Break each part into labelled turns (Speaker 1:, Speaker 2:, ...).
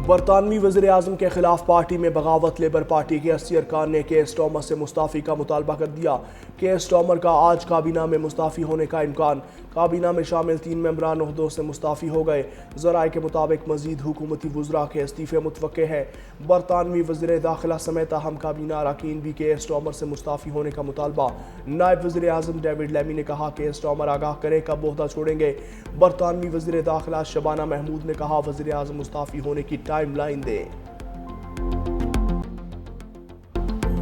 Speaker 1: बरतानवी वज़ीर आज़म के खिलाफ पार्टी में बगावत। लेबर पार्टी के 80 अरकान ने केयर स्टार्मर से मुस्ताफ़ी का मुतालबा कर दिया। केयर स्टार्मर का आज काबीना में मुस्ताफ़ी होने का इम्कान। काबीना में शामिल 3 मेंबरान ओहदों से मुस्ताफ़ी हो गए। ज़राए के मुताबिक मज़ीद हुकूमती वज़रा के इस्तीफ़े मुतवक्के हैं। बरतानवी वज़ीर दाखिला समेत अहम काबीना अरकान भी केयर स्टार्मर से मुस्ताफ़ी होने का मुतालबा। नायब वज़ीर आज़म डेविड लेमी ने कहा केयर स्टार्मर आगाह करे कब ओहदा छोड़ेंगे। बरतानवी वज़ीर दाखिला शबाना महमूद ने कहा वज़ीर आज़म मुस्ताफ़ी होने की टाइम लाइन दें।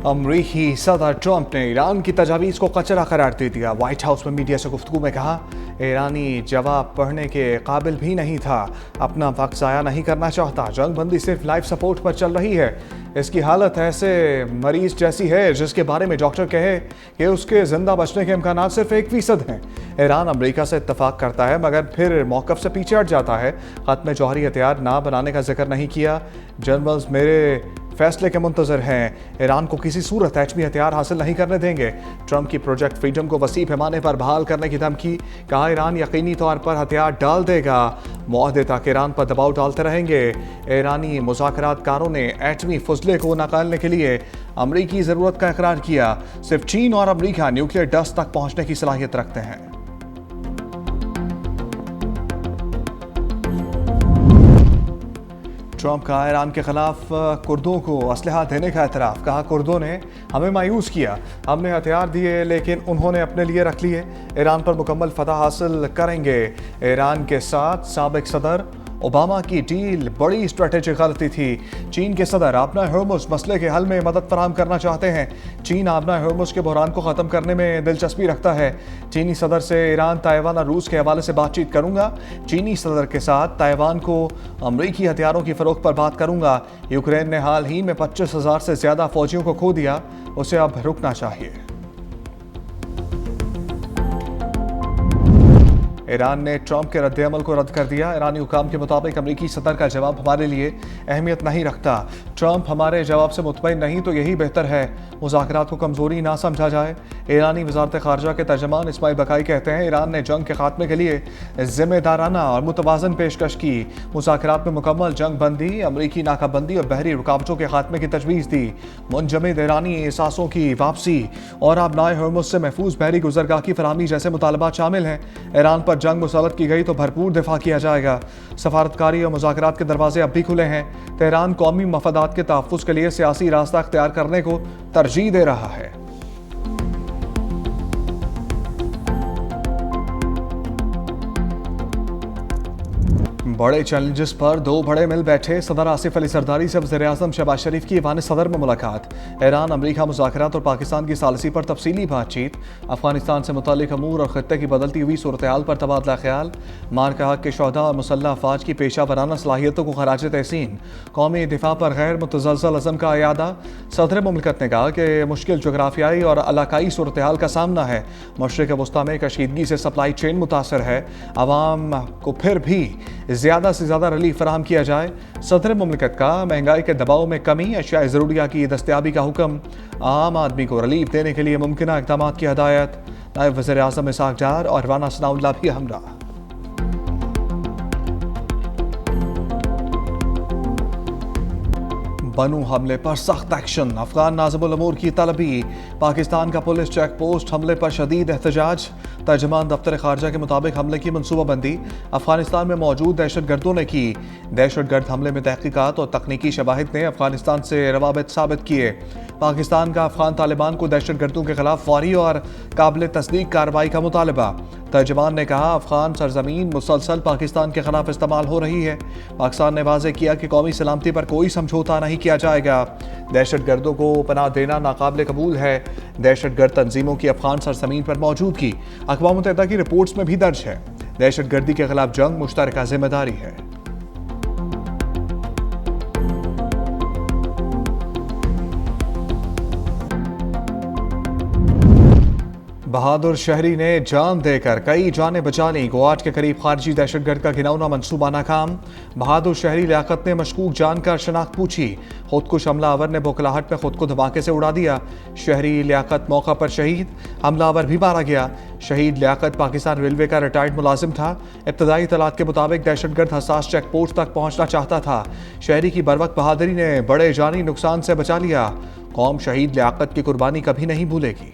Speaker 2: अमरीकी सदर ट्रंप ने ईरान की तजावीज़ को कचरा करार दे दिया। व्हाइट हाउस में मीडिया से गुफ्तगू में कहा ईरानी जवाब पढ़ने के काबिल भी नहीं था, अपना वक्त ज़ाया नहीं करना चाहता, जंग बंदी सिर्फ लाइफ सपोर्ट पर चल रही है। इसकी हालत ऐसे मरीज जैसी है जिसके बारे में डॉक्टर कहे कि उसके जिंदा बचने के इम्कान सिर्फ 1% हैं। ईरान अमेरिका से इत्तफाक करता है मगर फिर मौक़िफ़ से पीछे हट जाता है। ख़त्म जौहरी हथियार ना बनाने का जिक्र नहीं किया। जनरल्स मेरे फैसले के मुंतज़र हैं, ईरान को किसी सूरत एटमी हथियार हासिल नहीं करने देंगे। ट्रंप की प्रोजेक्ट फ्रीडम को वसी पैमाने पर बहाल करने की धमकी। कहा ईरान यकीनी तौर पर हथियार डाल देगा। मुआहदे तक ईरान पर दबाव डालते रहेंगे। ईरानी मुज़ाकरातकारों ने एटमी फजले को नकालने के लिए अमरीकी ज़रूरत का इकरार किया। सिर्फ चीन और अमरीका न्यूक्लियर डस्ट तक पहुँचने की सलाहियत रखते हैं। ट्रंप का ईरान के खिलाफ कुर्दों को असलहा देने का एतराफ़। कहा कुर्दों ने हमें मायूस किया, हमने हथियार दिए लेकिन उन्होंने अपने लिए रख लिए। ईरान पर मुकम्मल फतह हासिल करेंगे। ईरान के साथ साबिक सदर ओबामा की डील बड़ी स्ट्रेटेजिक गलती थी। चीन के सदर आबना हर्मुज़ मसले के हल में मदद फराहम करना चाहते हैं। चीन आबना हर्मुज़ के बहरान को ख़त्म करने में दिलचस्पी रखता है। चीनी सदर से ईरान, ताइवान और रूस के हवाले से बातचीत करूंगा। चीनी सदर के साथ ताइवान को अमरीकी हथियारों की फ़रोख्त पर बात करूंगा। यूक्रेन ने हाल ही में 25,000 से ज़्यादा फ़ौजियों को खो दिया, उसे अब रुकना चाहिए। ईरान ने ट्रंप के रद्द-ए-अमल को रद्द कर दिया। ईरानी हुकाम के मुताबिक अमरीकी सदर का जवाब हमारे लिए अहमियत नहीं रखता। ट्रंप हमारे जवाब से मुतमईन नहीं तो यही बेहतर है, मुज़ाकरात को कमज़ोरी ना समझा जाए। ईरानी वज़ारत ख़ारजा के तर्जमान इस्माइल बकाई कहते हैं ईरान ने जंग के खात्मे के लिए ज़िम्मेदाराना और मुतवाज़न पेशकश की। मुज़ाकरात में मुकम्मल जंग बंदी, अमरीकी नाकाबंदी और बहरी रुकावटों के खात्मे की तजवीज़ दी। मुंजमद ईरानी एहसासों की वापसी और आबनाए हर्मुज़ से महफूज बहरी गुज़रगाह की फराहमी जैसे मुतालबात शामिल हैं। ईरान पर जंग मुसल्लत की गई तो भरपूर दिफा किया जाएगा। सफारतकारी और मुज़ाकरात के दरवाजे अब भी खुले हैं। तेहरान कौमी मफादात के तहफ़्फ़ुज़ के लिए सियासी रास्ता अख्तियार करने को तरजीह दे रहा है। बड़े चैलेंजेस पर दो बड़े मिल बैठे। सदर आसिफ अली सरदारी से वज़ीर आज़म शहबाज शरीफ की ईवान सदर में मुलाकात। ईरान अमरीका मुज़ाकरात और पाकिस्तान की सालिसी पर तफसीली बातचीत। अफगानिस्तान से मुताल्लिक़ अमूर और ख़ित्ते की बदलती हुई सूरत हाल पर तबादला ख्याल। मारका हक़ के शोहदा और मुसल्लह अफ़वाज की पेशा वराना सलाहियतों को खराज तहसीन। कौमी दिफा पर गैर मुतज़लज़ल अज़म का अयादा। सदर मुमलिकत ने कहा कि मुश्किल जोग्राफियाई और इलाकाई सूरत हाल का सामना है। मशरिक़ वस्ता में कशीदगी से सप्लाई चेन मुतासर है। आवाम को फिर भी ज़्यादा से ज़्यादा रिलीफ फराहम किया जाए। सदर मुमलिकत का महंगाई के दबाव में कमी, अशिया ज़रूरिया की दस्तयाबी का हुक्म। आम आदमी को रिलीफ देने के लिए मुमकिन इक़दामात की हदायत। नायब वज़ीर आज़म इसाक डार और राना सनाउल्लाह भी हमरा। बनू हमले पर सख्त एक्शन। अफगान नाज़िमुल अमूर की तलबी। पाकिस्तान का पुलिस चेक पोस्ट हमले पर शदीद एहतजाज। तर्जमान दफ्तर खारजा के मुताबिक हमले की मनसूबाबंदी अफगानिस्तान में मौजूद दहशत गर्दों ने की। दहशत गर्द हमले में तहकीकात और तकनीकी शवाहिद ने अफगानिस्तान से रवाबित साबित किए। पाकिस्तान का अफगान तालिबान को दहशत गर्दों के खिलाफ फौरी और काबिल तस्दीक कार्रवाई का मुतालबा। तर्जमान ने कहा अफगान सरजमीन मुसलसल पाकिस्तान के खिलाफ इस्तेमाल हो रही है। पाकिस्तान ने वाज़ेह किया कि कौमी सलामती पर कोई समझौता नहीं किया जाएगा। दहशत गर्दों को पनाह देना नाकाबिल कबूल है। दहशत गर्द तंजीमों की अफगान सरजमीन पर मौजूदगी अक़वाम मुत्तहिदा की रिपोर्ट्स में भी दर्ज है। दहशत गर्दी के खिलाफ जंग मुश्तरका जिम्मेदारी है। बहादुर शहरी ने जान देकर कई जानें बचा लीं। क्वाड के करीब खारजी दहशतगर्द का घिनौना मंसूबा नाकाम। बहादुर शहरी लियाकत ने मशकूक जानकर शनाख्त पूछी। खुदकुश हमलावर ने बोखलाहट में खुद को धमाके से उड़ा दिया। शहरी लियाकत मौका पर शहीद, हमलावर भी मारा गया। शहीद लियाकत पाकिस्तान रेलवे का रिटायर्ड मुलाजिम था। इब्तदाई इत्तलात के मुताबिक दहशतगर्द हसास चेक पोस्ट तक पहुंचना चाहता था। शहरी की बरवक्त बहादुरी ने बड़े जानी नुकसान से बचा लिया। कौम शहीद लियाकत की कुर्बानी कभी नहीं भूलेगी।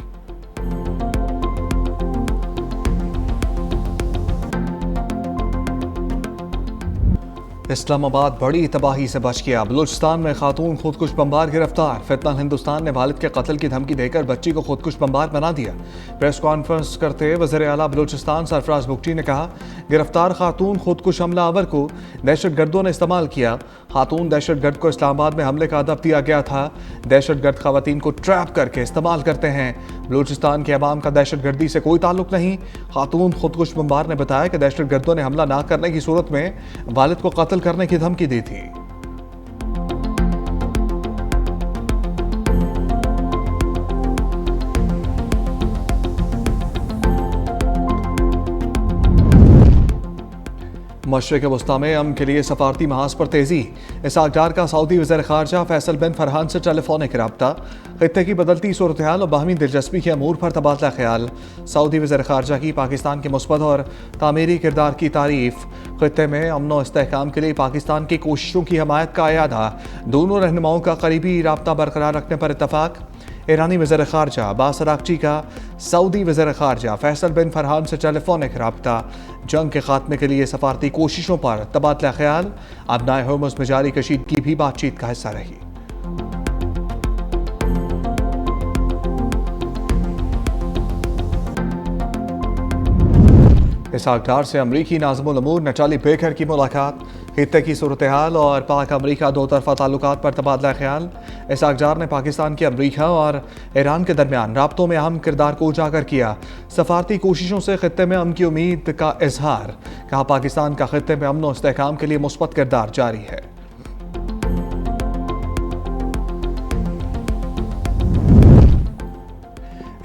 Speaker 2: इस्लामाबाद बड़ी तबाही से बच गया। बलूचिस्तान में खातून खुदकुश बमबार गिरफ्तार। फितनल हिंदुस्तान ने वालिद के कत्ल की धमकी देकर बच्ची को खुदकुश बमबार बना दिया। प्रेस कॉन्फ्रेंस करते वज़ीर आला बलूचिस्तान सरफराज बुगटी ने कहा, गिरफ्तार खातून खुदकुश हमलावर को दहशतगर्दों ने इस्तेमाल किया। खातून दहशतगर्द को इस्लामाबाद में हमले का हदफ दिया गया था। दहशतगर्द खवातीन को ट्रैप करके इस्तेमाल करते हैं। बलूचिस्तान के अवाम का दहशतगर्दी से कोई ताल्लुक नहीं। खातून खुदकुश बमबार ने बताया कि दहशतगर्दों ने हमला ना करने की सूरत में वालिद को कत्ल करने की धमकी दी थी। मशरिक़ वस्ता में अमन के लिए सफारती महाज पर तेजी। इसहाक डार का सऊदी वज़ीर ख़ारजा फैसल बिन फरहान से टेलीफोनिक रब्ता। खित्ते की बदलती सूरत हाल और बाहमी दिलचस्पी के अमूर पर तबादला ख्याल। सऊदी वज़ीर ख़ारजा की पाकिस्तान के मुस्बत और तामीरी किरदार की तारीफ। खित्ते में अमन व इस्तेहकाम के लिए पाकिस्तान की कोशिशों की हमायत का अयादा। दोनों रहनुमाओं का करीबी राब्ता बरकरार रखने पर इत्तफाक। ईरानी वज़ीर ख़ारजा अब्बास अराग़ची का सऊदी वज़ीर ख़ारजा फैसल बिन फरहान से टेलीफोनिक रब्ता। जंग के खात्मे के लिए सफारती कोशिशों पर तबादला ख्याल। अबनाए हुर्मुज़ में जारी कशीदगी भी बातचीत का हिस्सा रही। इसहाक डार से अमरीकी नाज़िमुल उमूर नटाली बेकर की मुलाकात। खित्ते की सूरत हाल और पाक अमरीका दो तरफा ताल्लुकात पर तबादला ख्याल। इसहाक डार ने पाकिस्तान के अमरीका और ईरान के दरमियान राब्तों में अहम किरदार को उजागर किया। सफारती कोशिशों से खित्ते में अमन की उम्मीद का इजहार। कहा, पाकिस्तान का खित्ते में अमन और इस्तेहकाम के लिए मुस्बत किरदार जारी है।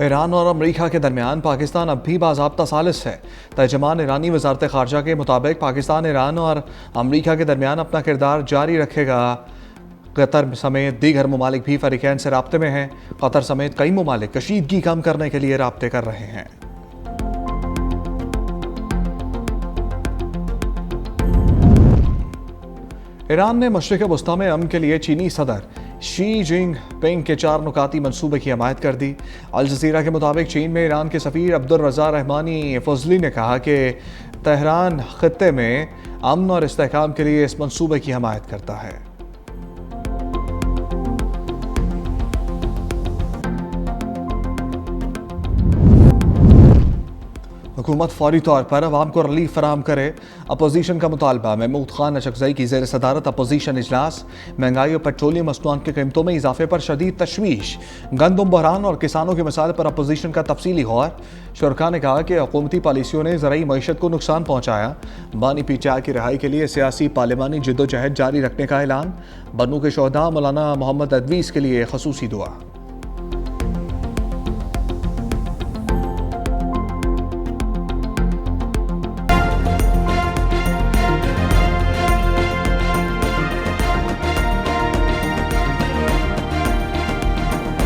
Speaker 2: ईरान और अमरीका के दरमियान पाकिस्तान अब भी बाज़ाब्ता सालिस है। तर्जमान ईरानी वज़ारत ख़ारजा के मुताबिक पाकिस्तान ईरान और अमरीका के दरमियान अपना किरदार जारी रखेगा। कतर समेत दीगर ममालिक भी फ़रीक़ैन से राब्ते में हैं। कतर समेत कई ममालिक कशीदगी कम करने के लिए राब्ते कर रहे हैं। ईरान ने मशरिक़ वस्ता में अमन के लिए चीनी सदर शी जिनपिंग के 4 नुकाती मंसूबे की हमायत कर दी। अल जज़ीरा के मुताबिक चीन में ईरान के सफ़ीर अब्दुल रज़ा रहमानी फजली ने कहा कि तेहरान खित्ते में अमन और इस्तेहकाम के लिए इस मंसूबे की हमायत करता है। हुकूमत फौरी तौर पर अवाम को रिलीफ फराम करे। अपोजिशन का मुतालबा। महमूद खान अशकज़ई की ज़ेर सदारत अपोजिशन इजलास। महंगाई और पेट्रोलियम मसनूआत की कीमतों में इजाफे पर शदीद तशवीश। गंदम बहरान और किसानों के मसाइल पर अपोजिशन का तफसीली गौर। शुरका ने कहा कि हुकूमती पॉलिसियों ने ज़राई मईशत को नुकसान पहुँचाया। बानी पीटीआई की रिहाई के लिए सियासी पार्लिमानी जद्दोजहद जारी रखने का ऐलान। बन्नू के शोहदा मौलाना मोहम्मद अदवीस के लिए खसूसी दुआ।